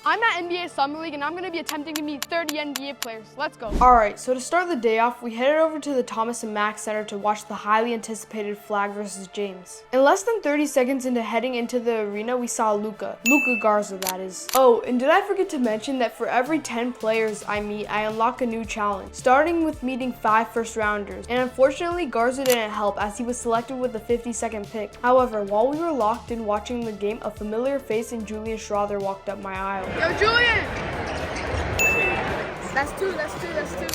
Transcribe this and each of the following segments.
I'm at NBA Summer League and I'm going to be attempting to meet 30 NBA players. Let's go. Alright, so to start the day off, we headed over to the Thomas & Mack Center to watch the highly anticipated Flag vs. James. In less than 30 seconds into heading into the arena, we saw Luka Garza, that is. Oh, and did I forget to mention that for every 10 players I meet, I unlock a new challenge, starting with meeting 5 first rounders. And unfortunately, Garza didn't help as he was selected with the 52nd pick. However, while we were locked in watching the game, a familiar face in Julian Schroeder walked up my aisle. Yo, Julian! That's two.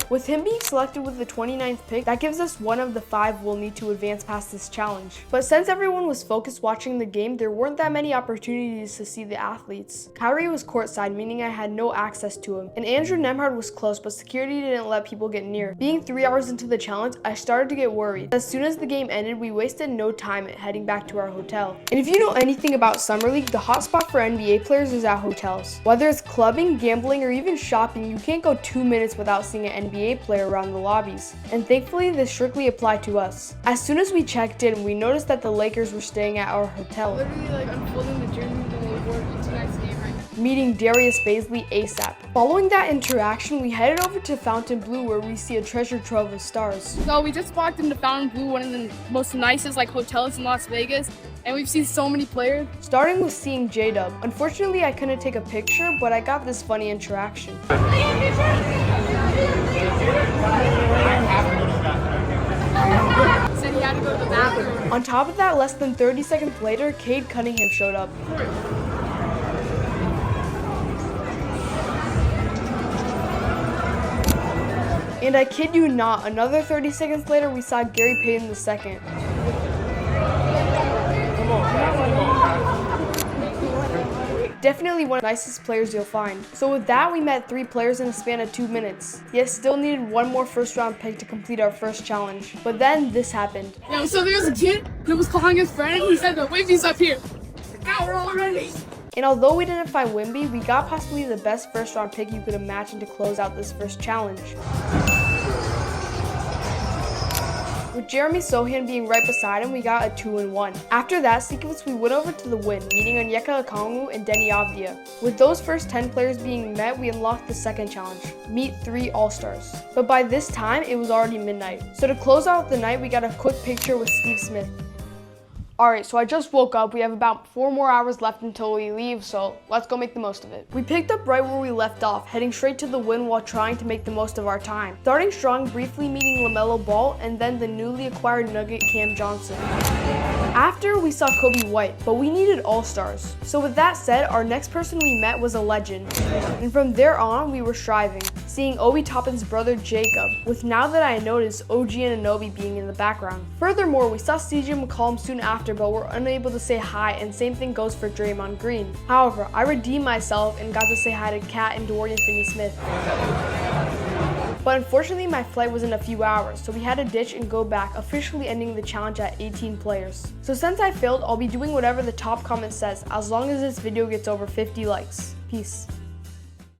With him being selected with the 29th pick, that gives us one of the 5 we'll need to advance past this challenge. But since everyone was focused watching the game, there weren't that many opportunities to see the athletes. Kyrie was courtside, meaning I had no access to him, and Andrew Nembhard was close, but security didn't let people get near. Being 3 hours into the challenge, I started to get worried. As soon as the game ended, we wasted no time at heading back to our hotel. And if you know anything about Summer League, the hotspot for NBA players is at hotels. Whether it's clubbing, gambling, or even shopping, you can't go 2 minutes without seeing an NBA player around the lobbies. And thankfully, this strictly applied to us. As soon as we checked in, we noticed that the Lakers were staying at our hotel. Literally unfolding the journey that we wore in tonight's game, right? Meeting Darius Baisley ASAP. Following that interaction, we headed over to Fountain Blue where we see a treasure trove of stars. So we just walked into Fountain Blue, one of the most nicest hotels in Las Vegas, and we've seen so many players. Starting with seeing J-Dub. Unfortunately, I couldn't take a picture, but I got this funny interaction. Said he had to go to the bathroom. On top of that, less than 30 seconds later, Cade Cunningham showed up. And I kid you not, another 30 seconds later, we saw Gary Payton II. Definitely one of the nicest players you'll find. So with that, we met 3 players in a span of 2 minutes. Yet still needed one more first round pick to complete our first challenge. But then this happened. Yeah, so there was a kid who was calling his friend and he said the Wimby's up here. Now we're all ready. And although we didn't find Wimby, we got possibly the best first round pick you could imagine to close out this first challenge. With Jeremy Sohan being right beside him, we got a 2-1. After that sequence, we went over to the win, meeting Onyeka Okongwu and Denny Avdia. With those first 10 players being met, we unlocked the second challenge, meet 3 All-Stars. But by this time, it was already midnight. So to close out the night, we got a quick picture with Steve Smith. Alright, so I just woke up. We have about 4 more hours left until we leave, so let's go make the most of it. We picked up right where we left off, heading straight to the win while trying to make the most of our time. Starting strong, briefly meeting LaMelo Ball, and then the newly acquired Nugget Cam Johnson. After, we saw Kobe White, but we needed all-stars. So with that said, our next person we met was a legend. And from there on, we were striving, seeing Obi Toppin's brother Jacob, with now that I noticed OG Anunoby being in the background. Furthermore, we saw CJ McCollum soon after, but were unable to say hi, and same thing goes for Draymond Green. However, I redeemed myself and got to say hi to Kat and Dorian Finney-Smith. But unfortunately, my flight was in a few hours, so we had to ditch and go back, officially ending the challenge at 18 players. So since I failed, I'll be doing whatever the top comment says, as long as this video gets over 50 likes. Peace.